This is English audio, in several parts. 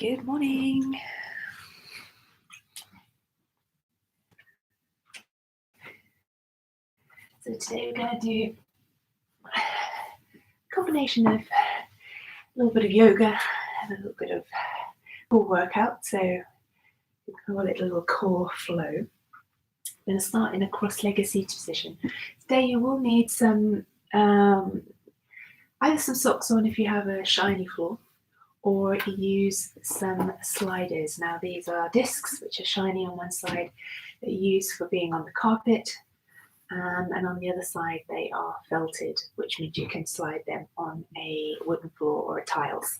Good morning. So today we're going to do a combination of a little bit of yoga and a little bit of core workout. So we call it a little core flow. We're going to start in a cross-legged seated position. Today you will need some either some socks on if you have a shiny floor, or use some sliders. Now these are discs which are shiny on one side that you use for being on the carpet, and on the other side they are felted, which means you can slide them on a wooden floor or a tiles.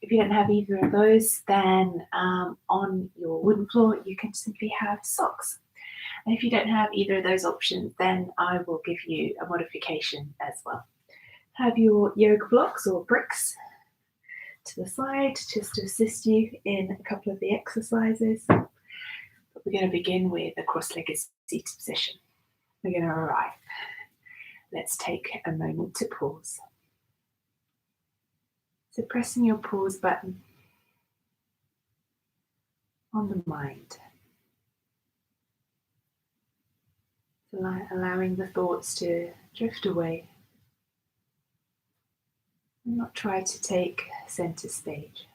If you don't have either of those, then on your wooden floor you can simply have socks. And if you don't have either of those options, then I will give you a modification as well. Have your yoga blocks or bricks to the side just to assist you in a couple of the exercises. But we're going to begin with a cross-legged seated position. We're going to arrive. Let's take a moment to pause. So pressing your pause button on the mind, allowing the thoughts to drift away and not try to take center stage.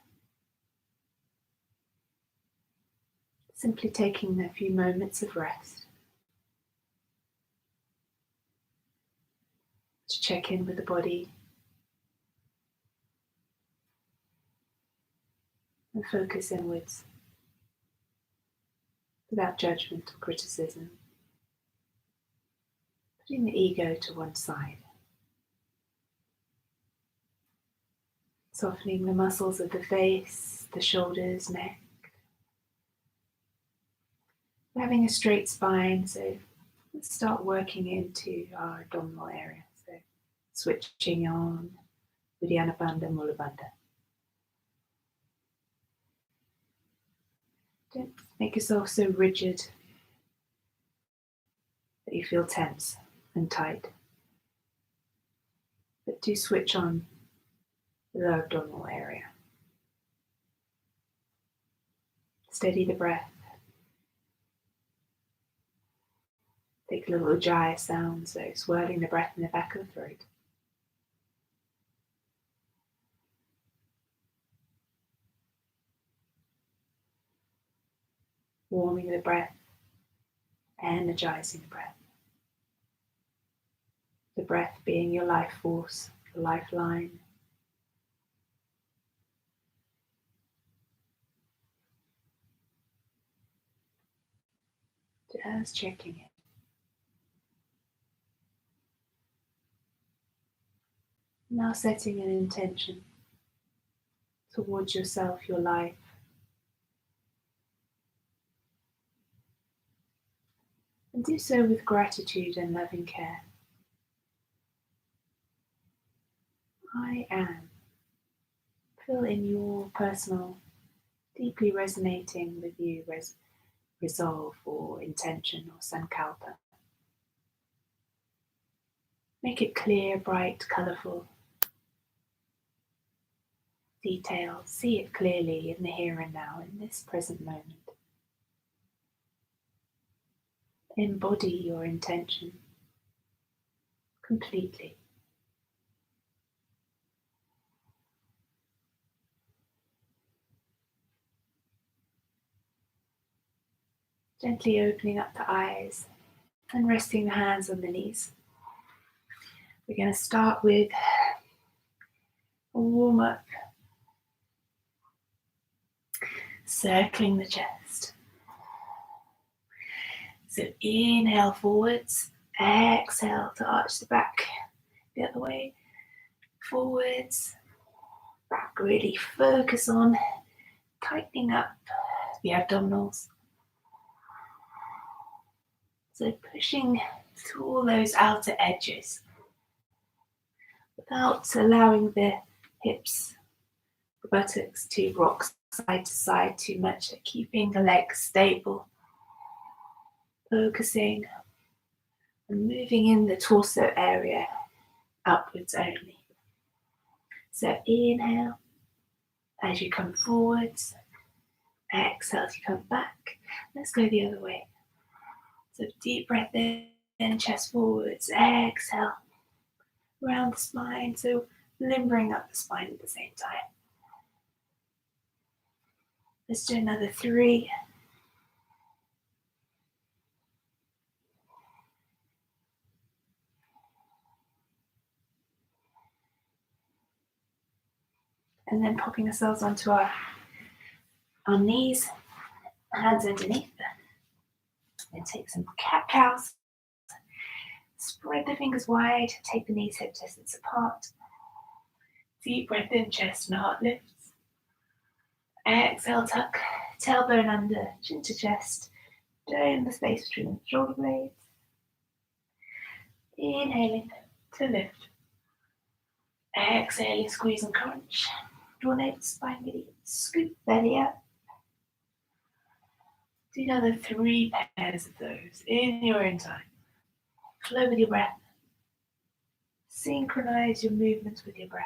Simply taking a few moments of rest to check in with the body and focus inwards without judgment or criticism, putting the ego to one side, softening the muscles of the face, the shoulders, neck, having a straight spine. So let's start working into our abdominal area. So switching on Uddiyana Bandha, Mula Bandha. Don't make yourself so rigid that you feel tense and tight, but do switch on the lower abdominal area. Steady the breath. Take a little ujjayi sound, so swirling the breath in the back of the throat. Warming the breath, energizing the breath. The breath being your life force, your lifeline. Just checking it. Now setting an intention towards yourself, your life. And do so with gratitude and loving care. I am. Fill in your personal, deeply resonating with you resolve or intention or sankalpa. Make it clear, bright, colourful, detailed. See it clearly in the here and now, in this present moment. Embody your intention completely. Gently opening up the eyes and resting the hands on the knees. We're going to start with a warm-up, circling the chest. So inhale forwards, exhale to arch the back the other way, forwards, back. Really focus on tightening up the abdominals. So pushing through all those outer edges without allowing the hips, the buttocks to rock side to side too much, keeping the legs stable. Focusing on moving in the torso area upwards only. So inhale As you come forwards, exhale as you come back. Let's go the other way. So deep breath in, chest forwards, exhale, round the spine, so limbering up the spine at the same time. Let's do another 3. And then popping ourselves onto our knees, hands underneath. And take some cat-cows. Spread the fingers wide, take the knees hip distance apart. Deep breath in, chest and heart lifts. Exhale, tuck, tailbone under, chin to chest. Down the space between the shoulder blades. Inhaling to lift. Exhaling, squeeze and crunch. Draw navel, spine midi, scoop belly up. Do another 3 pairs of those in your own time. Flow with your breath. Synchronize your movements with your breath.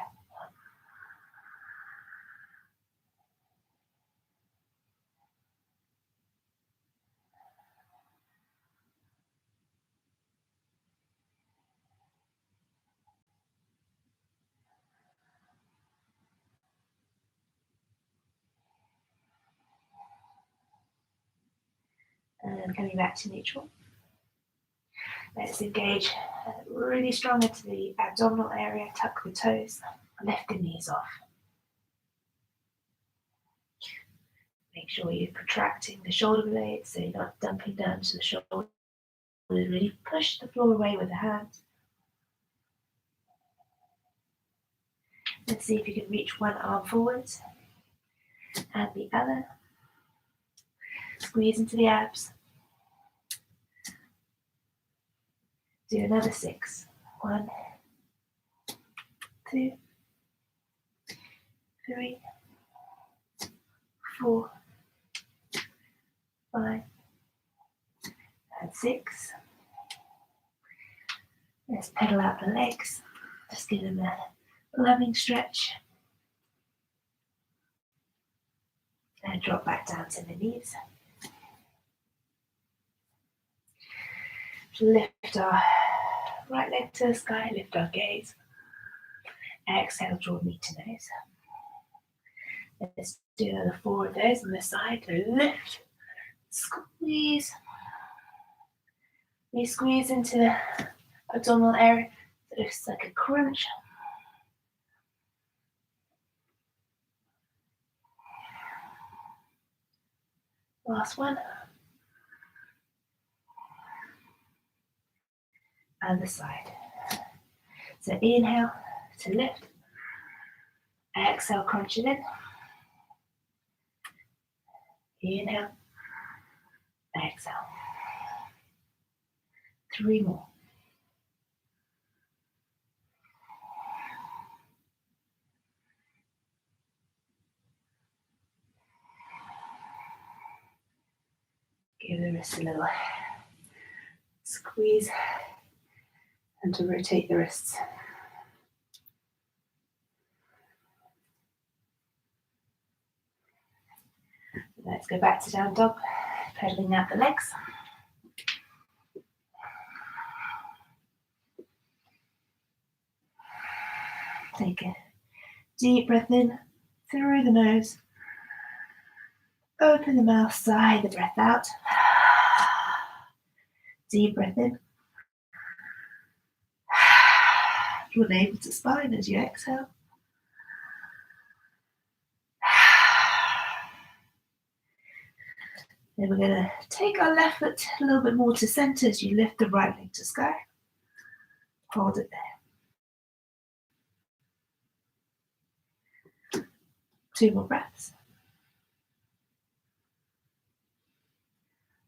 And coming back to neutral. Let's engage really strong into the abdominal area. Tuck the toes. Lift the knees off. Make sure you're protracting the shoulder blades so you're not dumping down to the shoulder. Really push the floor away with the hands. Let's see if you can reach one arm forwards and the other. Squeeze into the abs. Do another 6. 1, 2, 3, 4, 5, and 6. Let's pedal out the legs. Just give them a loving stretch. And drop back down to the knees. Lift our right leg to the sky, lift our gaze. Exhale, draw knee to nose. Let's do another 4 of those on the side. Lift, squeeze. We squeeze into the abdominal area. So it's like a crunch. Last one. Other side. So inhale to lift. Exhale, crunch it in. Inhale. Exhale. 3 more. Give the wrist a little squeeze and to rotate the wrists. Let's go back to down dog, pedaling out the legs. Take a deep breath in through the nose. Open the mouth, sigh the breath out. Deep breath in. Draw navel to spine as you exhale. Then we're going to take our left foot a little bit more to center as you lift the right leg to sky. Hold it there. 2 more breaths.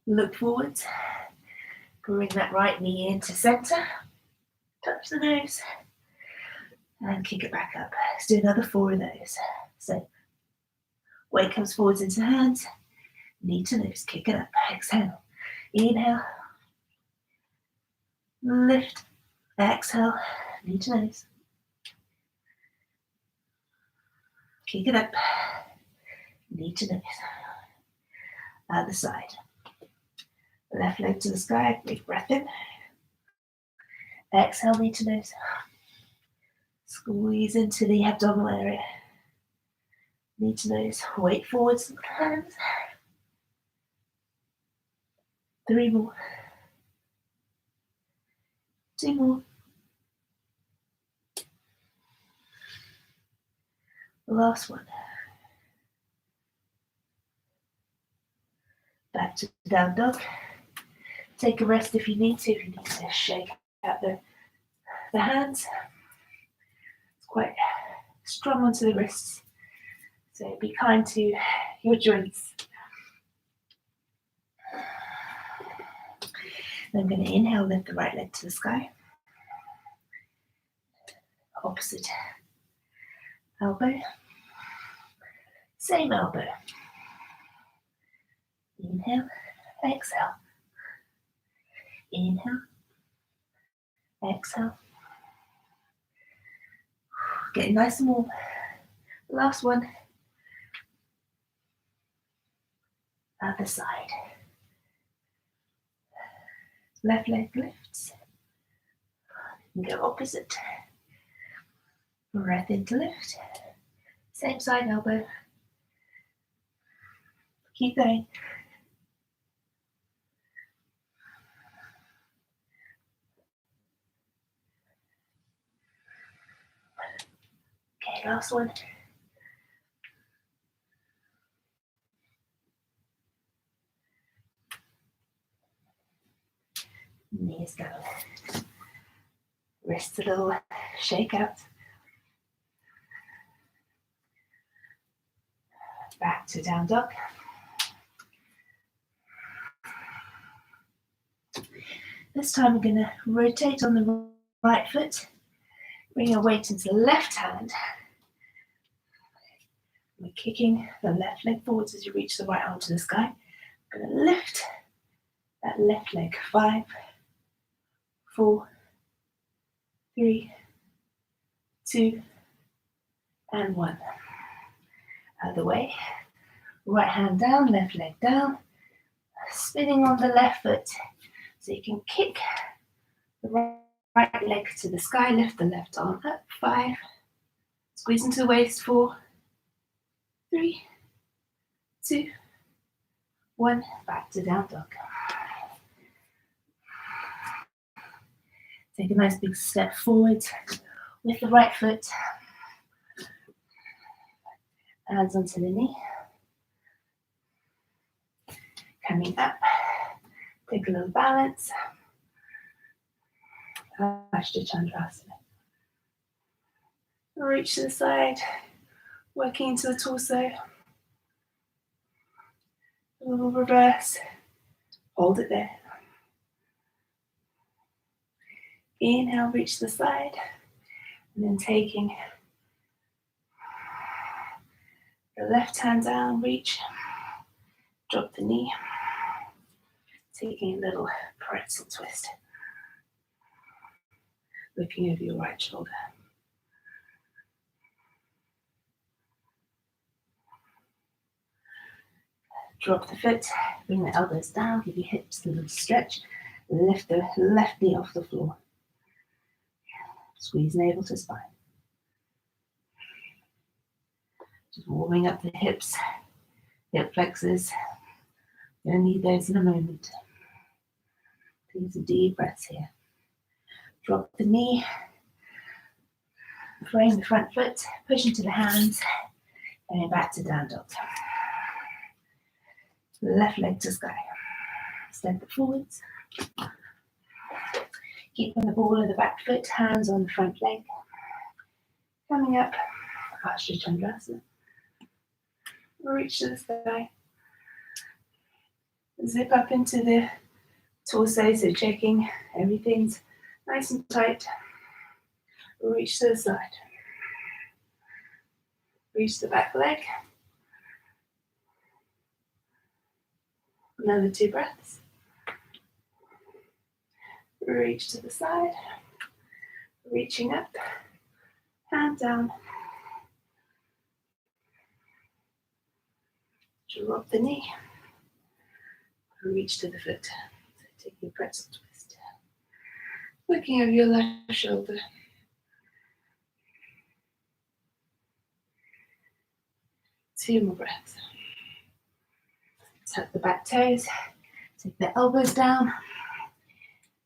Look forwards. Bring that right knee into center. Touch the nose. And kick it back up. Let's do another 4 of those. So weight comes forwards into hands. Knee to nose. Kick it up. Exhale. Inhale. Lift. Exhale. Knee to nose. Kick it up. knee to nose. Other side. Left leg to the sky, big breath in. Exhale, knee to nose. Squeeze into the abdominal area. Knee to nose, weight forwards, hands. 3 more. 2 more. Last one. Back to down dog. Take a rest if you need to. If you need to shake out the hands. It's quite strong onto the wrists. So be kind to your joints. Then I'm going to inhale, lift the right leg to the sky. Opposite elbow. Same elbow. Inhale, exhale. Inhale, exhale. Getting nice and warm. Last one. Other side. Left leg lifts. And go opposite. Breath in to lift. Same side elbow. Keep going. Okay, last one. Knees down. Wrists a little shake out. Back to down dog. This time we're going to rotate on the right foot. Bring your weight into the left hand. We're kicking the left leg forwards as you reach the right arm to the sky. I'm going to lift that left leg. 5, 4, 3, 2, and 1. Other way. Right hand down, left leg down. Spinning on the left foot. So you can kick the right leg to the sky, lift the left arm up. 5. Squeeze into the waist. 4, 3, 2, 1. Back to down dog. Take a nice big step forward with the right foot. Hands onto the knee. Coming up. Take a little balance. Chandrasana. Reach to the side. Working into the torso. A little reverse. Hold it there. Inhale, reach to the side. And then taking the left hand down, reach. Drop the knee. Taking a little pretzel twist. Looking over your right shoulder. Drop the foot, bring the elbows down, give your hips a little stretch. Lift the left knee off the floor. Squeeze navel to spine. Just warming up the hips, hip flexors. You'll need those in a moment. Take some deep breaths here. Drop the knee. Frame the front foot, push into the hands, and back to down dog. Left leg to sky. Step it forwards. Keeping the ball of the back foot, hands on the front leg. Coming up, Chandrasana. Reach to the sky. Zip up into the torso, so checking everything's nice and tight. Reach to the side. Reach the back leg. Another 2 breaths. Reach to the side. Reaching up. Hand down. Drop the knee. Reach to the foot. So taking a pretzel twist. Looking over your left shoulder. Two more breaths. Tuck the back toes. Take the elbows down.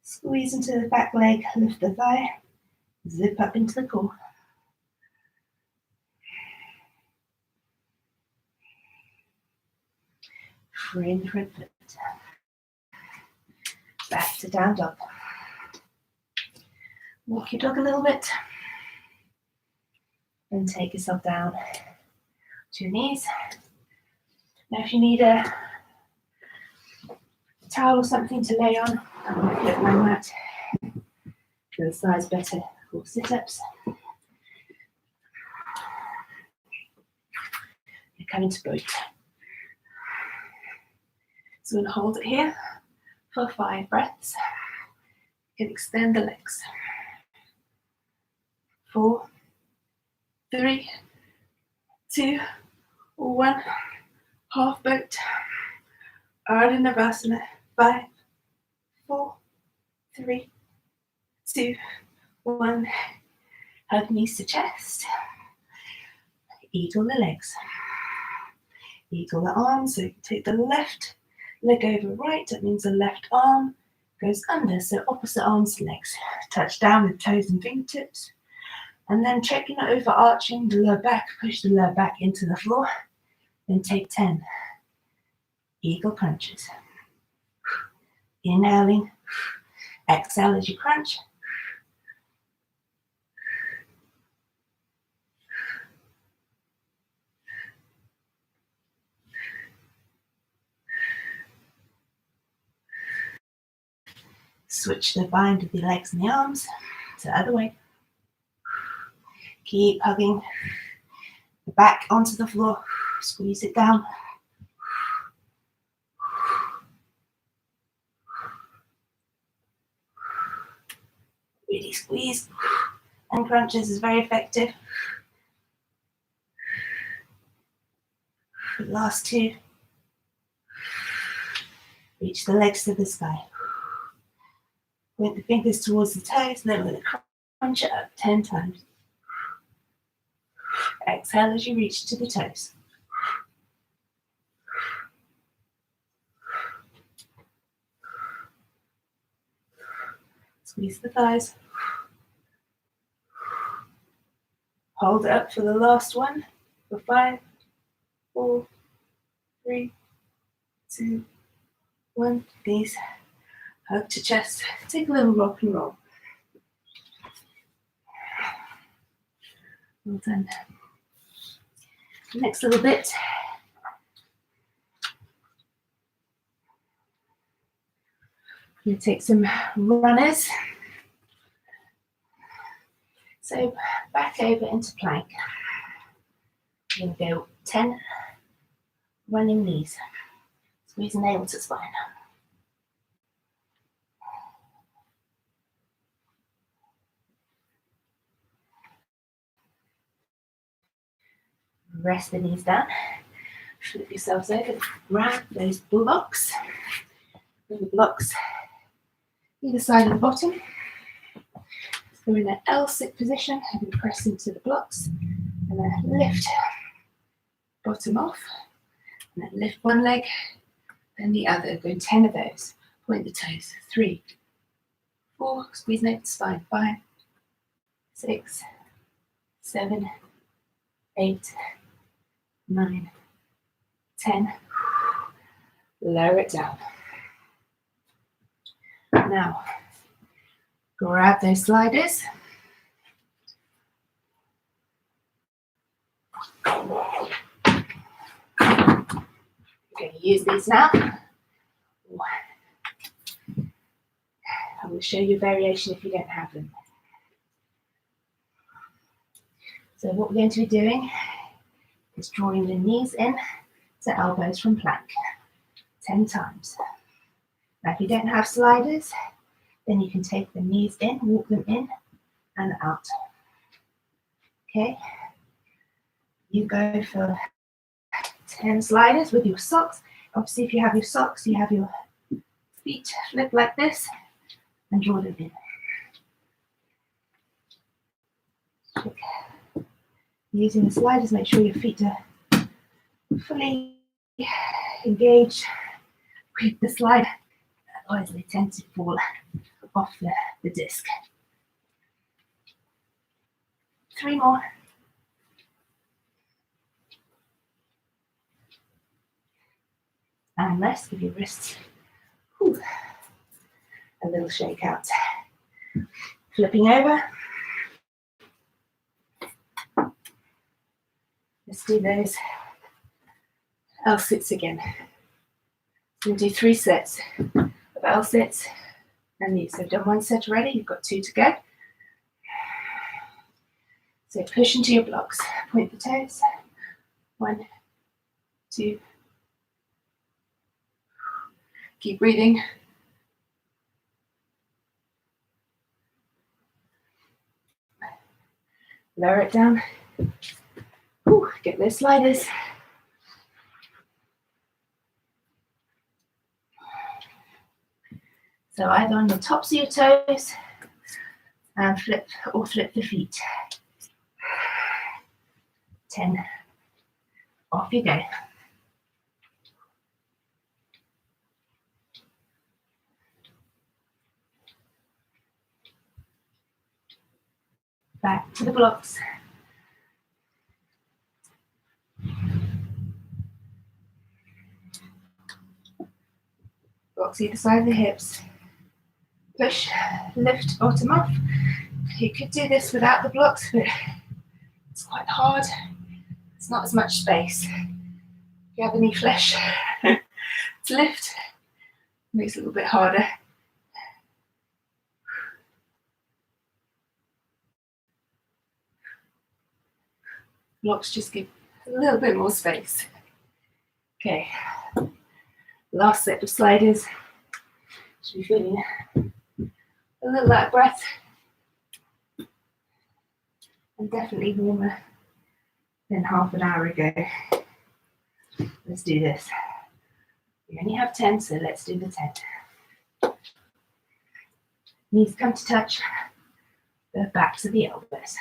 Squeeze into the back leg. Lift the thigh. Zip up into the core. Frame the front foot. Back to down dog. Walk your dog a little bit. And take yourself down to your knees. Now if you need a towel or something to lay on, I'm going to flip my mat. For the size better for sit-ups. You come into boat. So we're going to hold it here for 5 breaths. You can extend the legs. 4, 3, 2, 1. Half boat. Ardha Navasana. 5, 4, 3, 2, 1. Hug knees to chest. Eagle the legs. Eagle the arms. So you can take the left leg over right. That means the left arm goes under. So opposite arms to legs. Touch down with toes and fingertips. And then check you're not overarching the lower back. Push the lower back into the floor. Then take 10 eagle crunches. Inhaling. Exhale as you crunch. Switch the bind of the legs and the arms to the other way. Keep hugging the back onto the floor. Squeeze it down. Really squeeze. And crunches is very effective. Last 2. Reach the legs to the sky. Point the fingers towards the toes, and then we're going to crunch it up 10 times. Exhale as you reach to the toes. Squeeze the thighs. Hold it up for the last one. For 5, 4, 3, 2, 1. Knees. Hug to chest. Take a little rock and roll. Well done. Next little bit. I'm going to take some runners. So back over into plank. We're going to go 10 running knees. Squeeze the navel to spine. Rest the knees down. Flip yourselves over. Grab those blocks. Bring the blocks either side of the bottom. So we're in an L-sit position. And we press into the blocks. And then lift bottom off. And then lift one leg. Then the other. Go 10 of those. Point the toes. 3, 4. Squeeze navel to spine. 5, 6, 7, 8, 9, 10. Lower it down. Now, grab those sliders. I'm going to use these now. I will show you a variation if you don't have them. So what we're going to be doing is drawing the knees in to elbows from plank 10 times. Now if you don't have sliders, then you can take the knees in, walk them in and out. Okay? You go for 10 sliders with your socks. Obviously, if you have your socks, you have your feet flip like this and draw them in. Using the sliders, make sure your feet are fully engaged with the slide, otherwise they tend to fall off the disc. 3 more. And rest, give your wrists a little shake out. Flipping over. Let's do those L-sits again. We'll do 3 sets of L-sits and these. So I've done 1 set already, you've got 2 to go. So push into your blocks, point the toes. 1, 2. Keep breathing. Lower it down. Get those sliders. So either on the tops of your toes and flip the feet. 10. Off you go. Back to the blocks. Blocks either side of the hips. Push, lift, bottom up. You could do this without the blocks, but it's quite hard. It's not as much space. If you have any flesh to lift, it makes it a little bit harder. Blocks just give a little bit more space. Okay, last set of sliders. Should be feeling a little out of breath and definitely warmer than half an hour ago. Let's do this. We only have 10, so let's do the 10. Knees come to touch the backs of the elbows.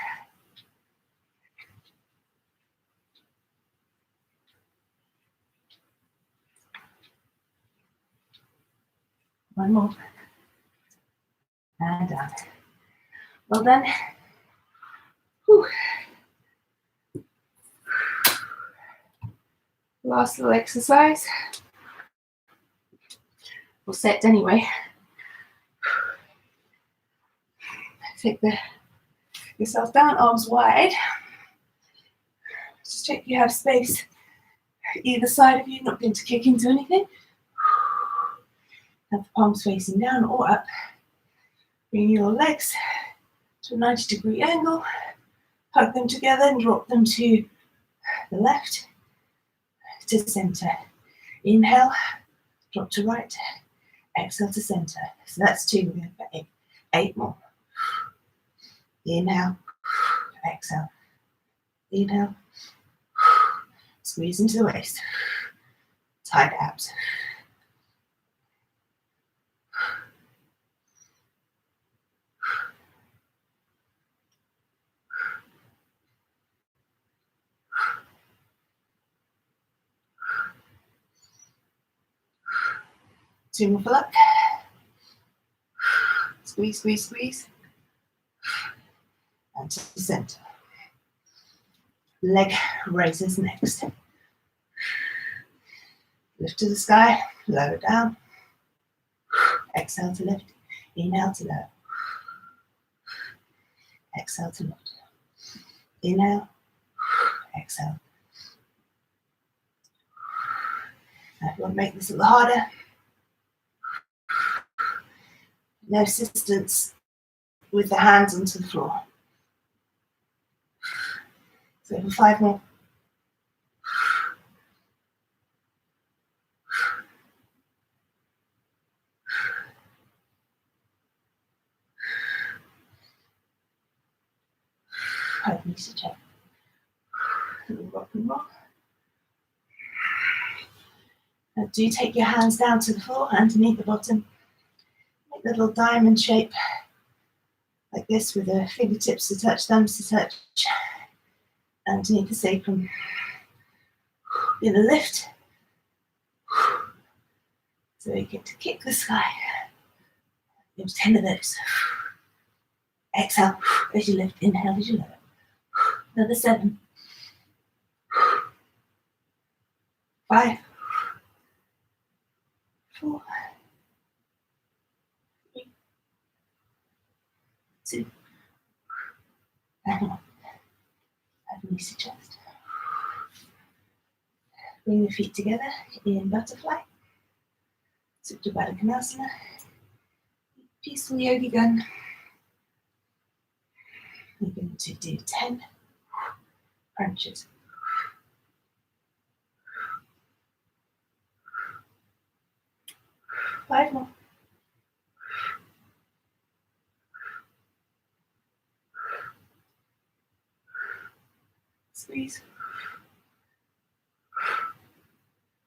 One more. And down. Well done. Whew. Last little exercise. We'll set anyway. Take yourself down, arms wide. Just check you have space either side of you, not going to kick into anything. Have the palms facing down or up. Bring your legs to a 90-degree angle. Hug them together and drop them to the left, to center. Inhale, drop to right. Exhale to center. So that's 2. We're going to put 8 more. Inhale, exhale. Inhale, squeeze into the waist. Tight abs. Two more for luck. Squeeze, squeeze, squeeze. And to the center. Leg raises next. Lift to the sky, lower down. Exhale to lift. Inhale to lower. Exhale to lift. Inhale. Exhale. Now if you want to make this a little harder, no assistance with the hands onto the floor. So for 5 more. Hug knees to check. Little rock and roll. Now do take your hands down to the floor, underneath the bottom. Make a little diamond shape like this with the fingertips to touch, thumbs to touch, underneath the sacrum. In a lift, so you get to kick the sky. There's 10 of those. Exhale as you lift, inhale as you lower. Another 7. 5. 4. 3. 2. And 1. Release your chest. Bring the feet together in butterfly. Supta Baddha Konasana. Peaceful yogi gun. We're going to do 10 crunches. 5 more. Squeeze.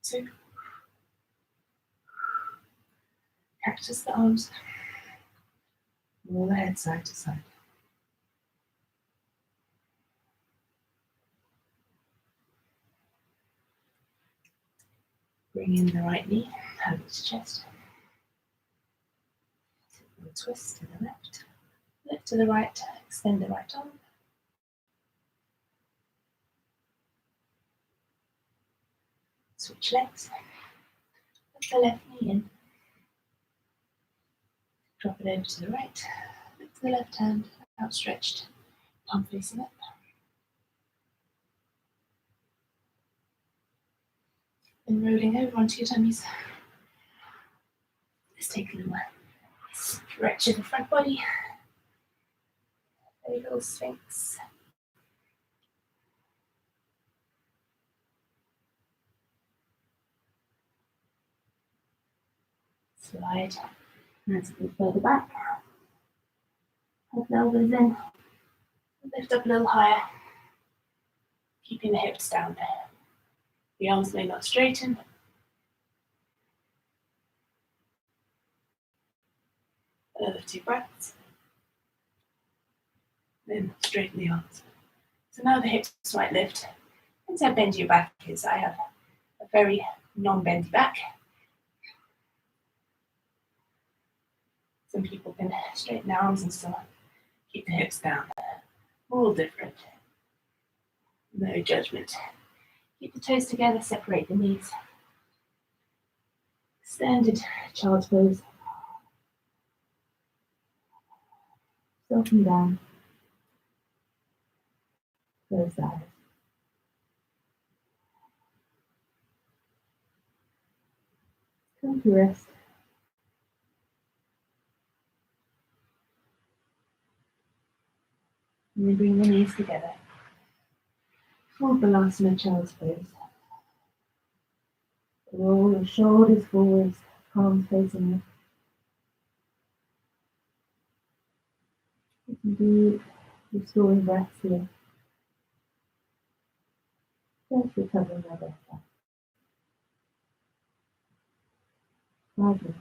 2. Cactus the arms. Roll the head side to side. Bring in the right knee, hug its chest. Twist to the left, lift to the right, extend the right arm. Switch legs. Put the left knee in. Drop it over to the right. Lift the left hand outstretched, palm facing up. And rolling over onto your tummies. Let's take a little stretch of the front body. There you go, Sphinx. Slide hands a bit further back. Hug the elbows in. Lift up a little higher. Keeping the hips down there. The arms may not straighten. Another 2 breaths. Then straighten the arms. So now the hips might lift. And so bend your back is I have a very non-bendy back. Some people can straighten their arms and still keep the hips down. We're all different. No judgment. Keep the toes together, separate the knees. Extended child's pose. Soften down. Close the eyes. Come to rest. And then bring the knees together. Full Balasana child's pose. Roll your shoulders forwards, palms facing up. You can do restoring breaths here. Just recovering our breath back. 5 more.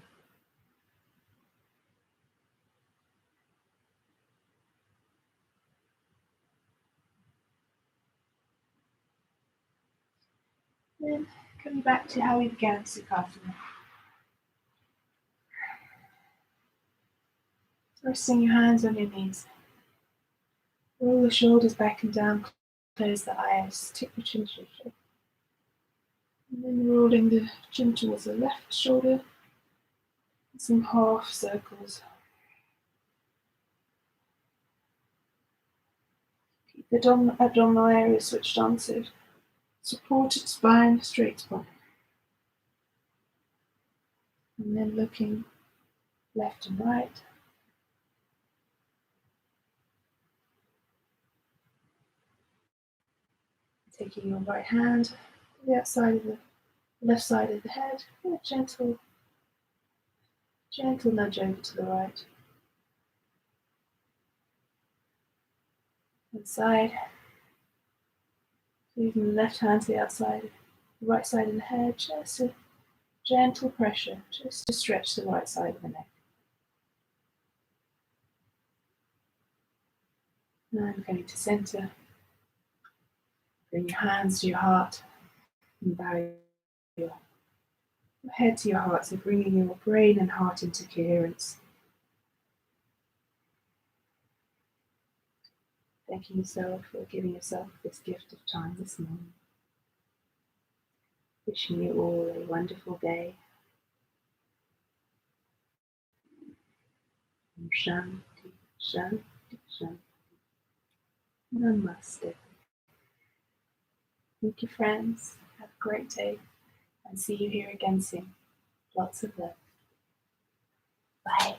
Then coming back to how we began Sukhasana. Resting your hands on your knees. Roll the shoulders back and down, close the eyes, take the chin shape. And then rolling the chin towards the left shoulder. Some half circles. Keep the abdominal area switched on, so supported spine, straight spine. And then looking left and right. Taking your right hand to the outside of the left side of the head, and a gentle nudge over to the right. And side. Moving the left hand to the outside, the right side of the head, just to Gentle pressure just to stretch the right side of the neck. Now I'm going to center. Bring your hands to your heart and bow your head to your heart, so bringing your brain and heart into coherence. Thanking yourself for giving yourself this gift of time this morning. Wishing you all a wonderful day. Shanti, Shanti, Shanti. Namaste. Thank you, friends. Have a great day and see you here again soon. Lots of love. Bye.